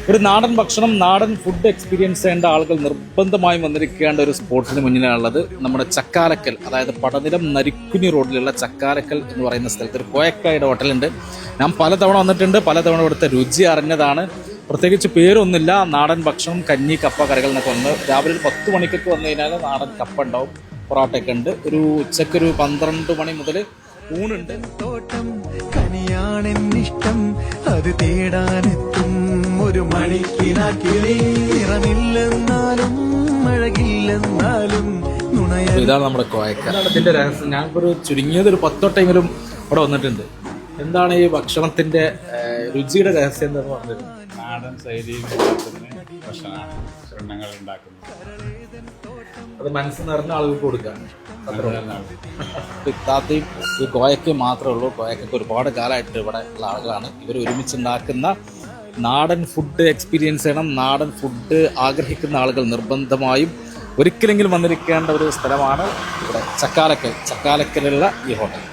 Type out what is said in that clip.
ഒരു നാടൻ ഭക്ഷണം, നാടൻ ഫുഡ് എക്സ്പീരിയൻസ് ചെയ്യേണ്ട ആളുകൾ നിർബന്ധമായും വന്നിരിക്കേണ്ട ഒരു സ്പോട്ടിന് മുന്നിലാണുള്ളത്. നമ്മുടെ ചക്കാലക്കൽ, അതായത് പടനിലം നരിക്കുനി റോഡിലുള്ള ചക്കാലക്കൽ എന്ന് പറയുന്ന സ്ഥലത്ത് ഒരു കോയക്കായുടെ ഹോട്ടലുണ്ട്. ഞാൻ പലതവണ വന്നിട്ടുണ്ട്, പലതവണ ഇവിടുത്തെ രുചി അറിഞ്ഞതാണ്. പ്രത്യേകിച്ച് പേരൊന്നുമില്ല, നാടൻ ഭക്ഷണം, കഞ്ഞി, കപ്പ, കറികൾ എന്നൊക്കെ വന്ന് രാവിലെ ഒരു 10 മണിക്കൊക്കെ വന്നു കഴിഞ്ഞാൽ നാടൻ കപ്പ ഉണ്ടാവും, പൊറോട്ടയൊക്കെ ഉണ്ട്. ഒരു ഉച്ചക്കൊരു 12 മണി മുതൽ ഊണുണ്ട്. തോട്ടം കനിയാണെന്നിഷ്ടം അത് തേടാനെത്തും ഒരു മണിക്കിനാക്കില്ലെന്നാലും മഴകില്ലെന്നാലും ഇതാണ് നമ്മുടെ കോയക്ക. ഇതിന്റെ രഹസ്യം. ഞാനിപ്പോൾ ചുരുങ്ങിയത് ഒരു 10 വട്ടമെങ്കിലും ഇവിടെ വന്നിട്ടുണ്ട്. എന്താണ് ഈ ഭക്ഷണത്തിന്റെ രുചിയുടെ രഹസ്യം എന്താന്ന് പറഞ്ഞത്? നാടൻ ശൈലിയിൽ ഭക്ഷണമാണ് ചൂർണ്ണങ്ങൾ ഉണ്ടാക്കുന്നത്. അത് മനസ്സ് നിറഞ്ഞ ആളുകൾക്ക് കൊടുക്കാം. ഇത്താത്തയും ഈ കോയക്കയും മാത്രമേ ഉള്ളൂ. കോയക്കൊക്കെ ഒരുപാട് കാലമായിട്ട് ഇവിടെ ഉള്ള ആളുകളാണ്. ഇവർ ഒരുമിച്ചുണ്ടാക്കുന്ന നാടൻ ഫുഡ് എക്സ്പീരിയൻസ് ചെയ്യണം, നാടൻ ഫുഡ് ആഗ്രഹിക്കുന്ന ആളുകൾ നിർബന്ധമായും ഒരിക്കലെങ്കിലും വന്നിരിക്കേണ്ട ഒരു സ്ഥലമാണ് ഇവിടെ ചക്കാലക്കലുള്ള ഈ ഹോട്ടൽ.